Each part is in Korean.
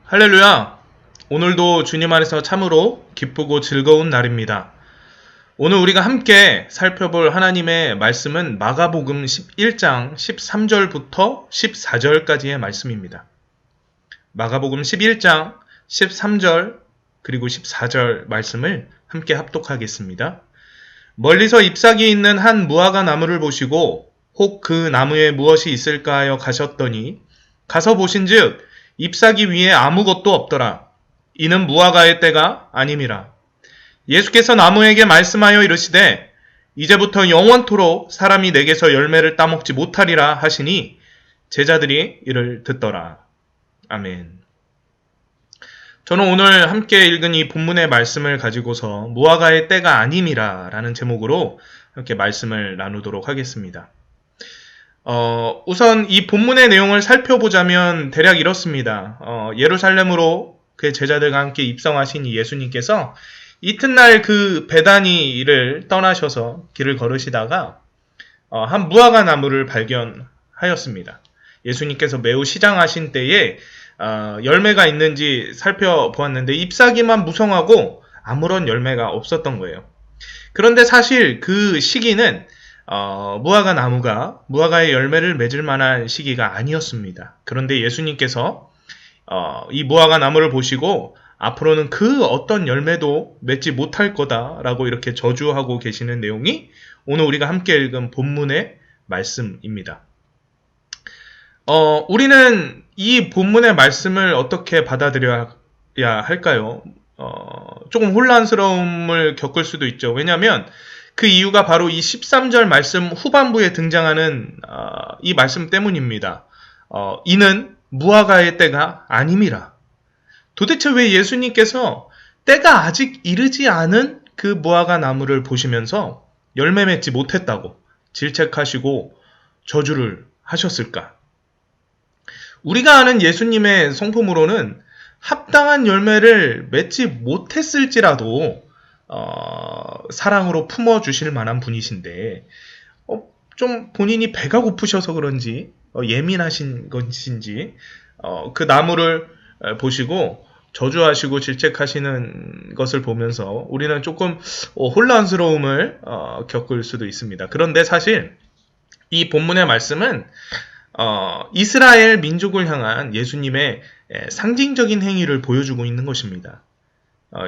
할렐루야! 오늘도 주님 안에서 참으로 기쁘고 즐거운 날입니다. 오늘 우리가 함께 살펴볼 하나님의 말씀은 마가복음 11장 13절부터 14절까지의 말씀입니다. 마가복음 11장 13절 그리고 14절 말씀을 함께 합독하겠습니다. 멀리서 잎사귀 있는 한 무화과 나무를 보시고 혹 그 나무에 무엇이 있을까 하여 가셨더니 가서 보신즉 잎사귀 위에 아무것도 없더라. 이는 무화과의 때가 아님이라. 예수께서 나무에게 말씀하여 이르시되 이제부터 영원토록 사람이 내게서 열매를 따먹지 못하리라 하시니 제자들이 이를 듣더라. 아멘. 저는 오늘 함께 읽은 이 본문의 말씀을 가지고서 무화과의 때가 아님이라 라는 제목으로 이렇게 말씀을 나누도록 하겠습니다. 우선 이 본문의 내용을 살펴보자면 대략 이렇습니다. 예루살렘으로 그의 제자들과 함께 입성하신 이 예수님께서 이튿날 그 베다니를 떠나셔서 길을 걸으시다가 한 무화과 나무를 발견하였습니다. 예수님께서 매우 시장하신 때에 열매가 있는지 살펴보았는데 잎사귀만 무성하고 아무런 열매가 없었던 거예요. 그런데 사실 그 시기는 무화과 나무가 무화과의 열매를 맺을 만한 시기가 아니었습니다. 그런데 예수님께서 이 무화과 나무를 보시고 앞으로는 그 어떤 열매도 맺지 못할 거다라고 이렇게 저주하고 계시는 내용이 오늘 우리가 함께 읽은 본문의 말씀입니다. 우리는 이 본문의 말씀을 어떻게 받아들여야 할까요? 조금 혼란스러움을 겪을 수도 있죠. 왜냐하면 그 이유가 바로 이 13절 말씀 후반부에 등장하는 이 말씀 때문입니다. 이는 무화과의 때가 아님이라. 도대체 왜 예수님께서 때가 아직 이르지 않은 그 무화과 나무를 보시면서 열매 맺지 못했다고 질책하시고 저주를 하셨을까? 우리가 아는 예수님의 성품으로는 합당한 열매를 맺지 못했을지라도 사랑으로 품어주실 만한 분이신데 좀 본인이 배가 고프셔서 그런지 예민하신 것인지 그 나무를 보시고 저주하시고 질책하시는 것을 보면서 우리는 조금 혼란스러움을 겪을 수도 있습니다. 그런데 사실 이 본문의 말씀은 이스라엘 민족을 향한 예수님의 상징적인 행위를 보여주고 있는 것입니다.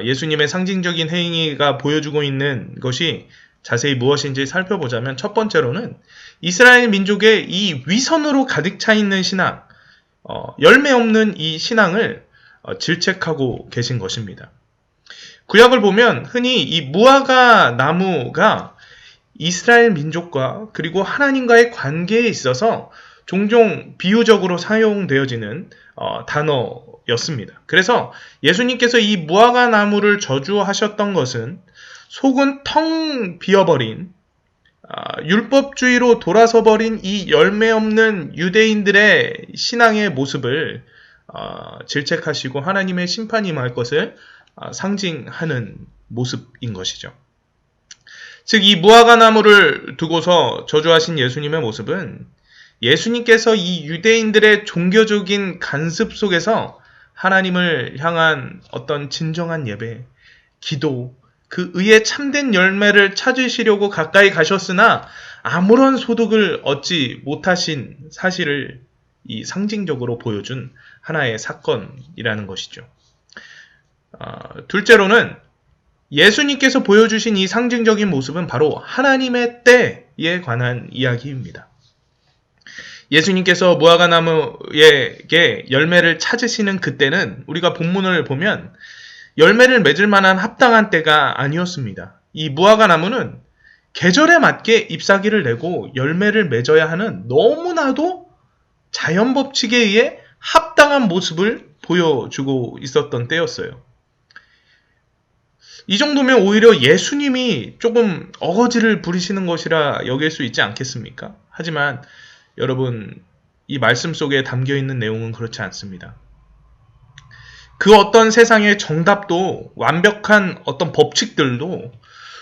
예수님의 상징적인 행위가 보여주고 있는 것이 자세히 무엇인지 살펴보자면 첫 번째로는 이스라엘 민족의 이 위선으로 가득 차 있는 신앙, 열매 없는 이 신앙을 질책하고 계신 것입니다. 구약을 보면 흔히 이 무화과 나무가 이스라엘 민족과 그리고 하나님과의 관계에 있어서 종종 비유적으로 사용되어지는 단어였습니다. 그래서 예수님께서 이 무화과 나무를 저주하셨던 것은 속은 텅 비어버린 율법주의로 돌아서버린 이 열매 없는 유대인들의 신앙의 모습을 질책하시고 하나님의 심판이 임할 것을 상징하는 모습인 것이죠. 즉 이 무화과 나무를 두고서 저주하신 예수님의 모습은 예수님께서 이 유대인들의 종교적인 간습 속에서 하나님을 향한 어떤 진정한 예배, 기도, 그 의의 참된 열매를 찾으시려고 가까이 가셨으나 아무런 소득을 얻지 못하신 사실을 이 상징적으로 보여준 하나의 사건이라는 것이죠. 둘째로는 예수님께서 보여주신 이 상징적인 모습은 바로 하나님의 때에 관한 이야기입니다. 예수님께서 무화과 나무에게 열매를 찾으시는 그때는 우리가 본문을 보면 열매를 맺을 만한 합당한 때가 아니었습니다. 이 무화과 나무는 계절에 맞게 잎사귀를 내고 열매를 맺어야 하는 너무나도 자연 법칙에 의해 합당한 모습을 보여주고 있었던 때였어요. 이 정도면 오히려 예수님이 조금 어거지를 부리시는 것이라 여길 수 있지 않겠습니까? 하지만 여러분, 이 말씀 속에 담겨있는 내용은 그렇지 않습니다. 그 어떤 세상의 정답도 완벽한 어떤 법칙들도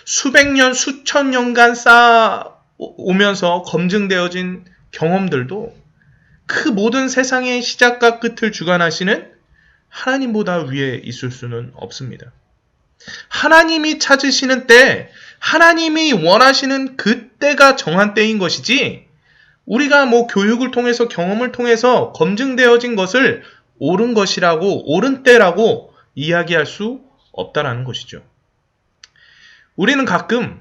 수백 년, 수천 년간 쌓아오면서 검증되어진 경험들도 그 모든 세상의 시작과 끝을 주관하시는 하나님보다 위에 있을 수는 없습니다. 하나님이 찾으시는 때, 하나님이 원하시는 그 때가 정한 때인 것이지, 우리가 교육을 통해서 경험을 통해서 검증되어진 것을 옳은 것이라고, 옳은 때라고 이야기할 수 없다라는 것이죠. 우리는 가끔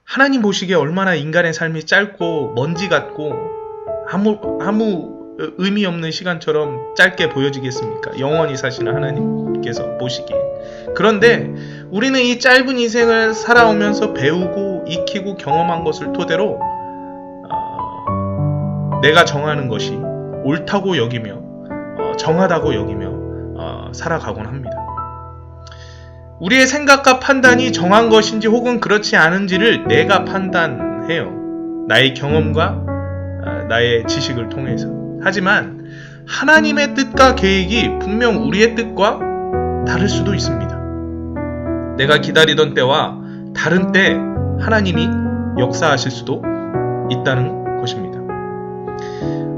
하나님 보시기에 얼마나 인간의 삶이 짧고 먼지 같고 아무 의미 없는 시간처럼 짧게 보여지겠습니까? 영원히 사시는 하나님께서 보시기에. 그런데 우리는 이 짧은 인생을 살아오면서 배우고 익히고 경험한 것을 토대로 내가 정하는 것이 옳다고 여기며 정하다고 여기며 살아가곤 합니다. 우리의 생각과 판단이 정한 것인지 혹은 그렇지 않은지를 내가 판단해요. 나의 경험과 나의 지식을 통해서. 하지만 하나님의 뜻과 계획이 분명 우리의 뜻과 다를 수도 있습니다. 내가 기다리던 때와 다른 때 하나님이 역사하실 수도 있다는 것입니다.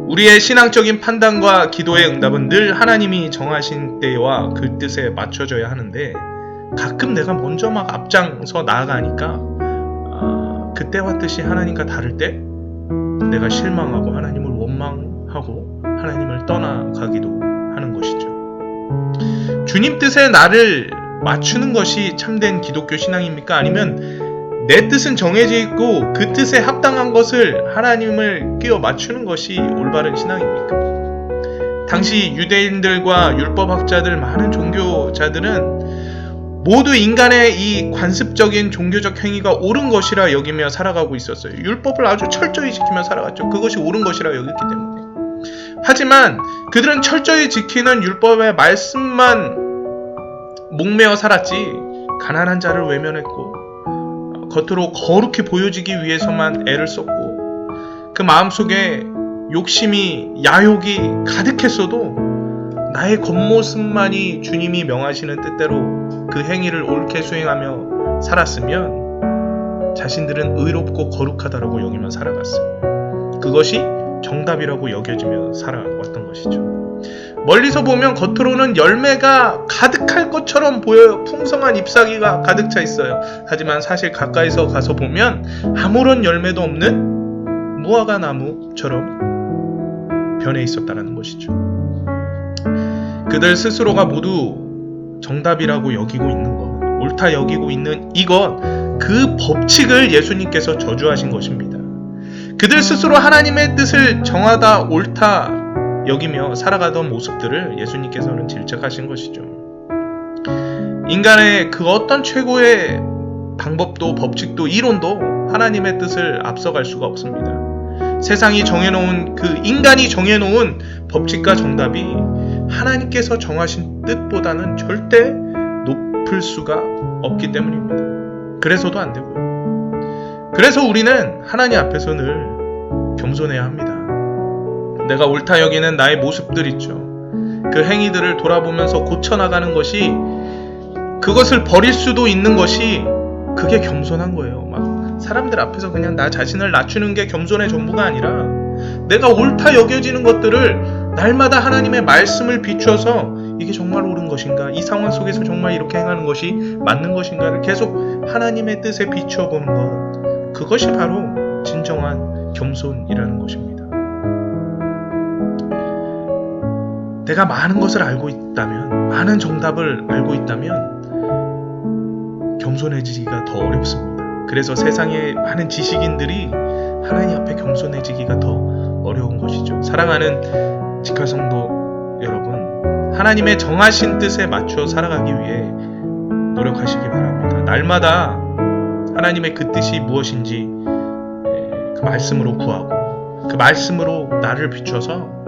우리의 신앙적인 판단과 기도의 응답은 늘 하나님이 정하신 때와 그 뜻에 맞춰져야 하는데, 가끔 내가 먼저 앞장서 나아가니까 그때와 뜻이 하나님과 다를 때 내가 실망하고 하나님을 원망하고 하나님을 떠나가기도 하는 것이죠. 주님 뜻에 나를 맞추는 것이 참된 기독교 신앙입니까? 아니면 내 뜻은 정해져 있고 그 뜻에 합당한 것을 하나님을 끼워 맞추는 것이 올바른 신앙입니까? 당시 유대인들과 율법학자들, 많은 종교자들은 모두 인간의 이 관습적인 종교적 행위가 옳은 것이라 여기며 살아가고 있었어요. 율법을 아주 철저히 지키며 살아갔죠. 그것이 옳은 것이라 여겼기 때문에. 하지만 그들은 철저히 지키는 율법의 말씀만 목매어 살았지, 가난한 자를 외면했고 겉으로 거룩히 보여지기 위해서만 애를 썼고, 그 마음속에 욕심이, 야욕이 가득했어도 나의 겉모습만이 주님이 명하시는 뜻대로 그 행위를 옳게 수행하며 살았으면 자신들은 의롭고 거룩하다라고 여기며 살아갔어요. 그것이 정답이라고 여겨지며 살아왔던 것이죠. 멀리서 보면 겉으로는 열매가 가득할 것처럼 보여요. 풍성한 잎사귀가 가득 차 있어요. 하지만 사실 가까이서 가서 보면 아무런 열매도 없는 무화과 나무처럼 변해 있었다는 것이죠. 그들 스스로가 모두 정답이라고 여기고 있는 것, 옳다 여기고 있는 이것, 그 법칙을 예수님께서 저주하신 것입니다. 그들 스스로 하나님의 뜻을 정하다 옳다 여기며 살아가던 모습들을 예수님께서는 질책하신 것이죠. 인간의 그 어떤 최고의 방법도 법칙도 이론도 하나님의 뜻을 앞서갈 수가 없습니다. 세상이 정해놓은, 그 인간이 정해놓은 법칙과 정답이 하나님께서 정하신 뜻보다는 절대 높을 수가 없기 때문입니다. 그래서도 안 되고요. 그래서 우리는 하나님 앞에서 늘 겸손해야 합니다. 내가 옳다 여기는 나의 모습들 있죠. 그 행위들을 돌아보면서 고쳐나가는 것이, 그것을 버릴 수도 있는 것이, 그게 겸손한 거예요. 사람들 앞에서 그냥 나 자신을 낮추는 게 겸손의 전부가 아니라, 내가 옳다 여겨지는 것들을 날마다 하나님의 말씀을 비추어서 이게 정말 옳은 것인가, 이 상황 속에서 정말 이렇게 행하는 것이 맞는 것인가를 계속 하나님의 뜻에 비추어 보는 것, 그것이 바로 진정한 겸손이라는 것입니다. 내가 많은 것을 알고 있다면, 많은 정답을 알고 있다면 겸손해지기가 더 어렵습니다. 그래서 세상의 많은 지식인들이 하나님 앞에 겸손해지기가 더 어려운 것이죠. 사랑하는 직화성도 여러분, 하나님의 정하신 뜻에 맞춰 살아가기 위해 노력하시기 바랍니다. 날마다 하나님의 그 뜻이 무엇인지 그 말씀으로 구하고, 그 말씀으로 나를 비춰서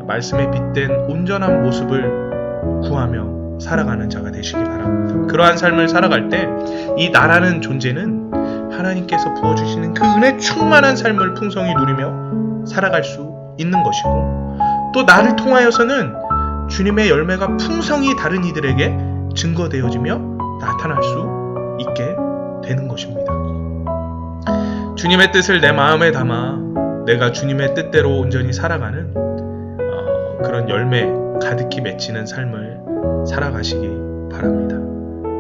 말씀에 빗댄 온전한 모습을 구하며 살아가는 자가 되시기 바랍니다. 그러한 삶을 살아갈 때 이 나라는 존재는 하나님께서 부어주시는 그 은혜 충만한 삶을 풍성히 누리며 살아갈 수 있는 것이고, 또 나를 통하여서는 주님의 열매가 풍성히 다른 이들에게 증거되어지며 나타날 수 있게 되는 것입니다. 주님의 뜻을 내 마음에 담아 내가 주님의 뜻대로 온전히 살아가는 그런 열매 가득히 맺히는 삶을 살아가시기 바랍니다.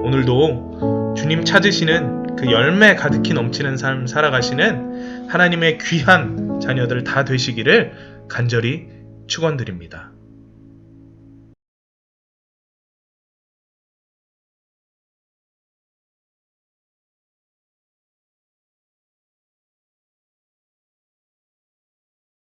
오늘도 주님 찾으시는 그 열매 가득히 넘치는 삶 살아가시는 하나님의 귀한 자녀들 다 되시기를 간절히 축원드립니다.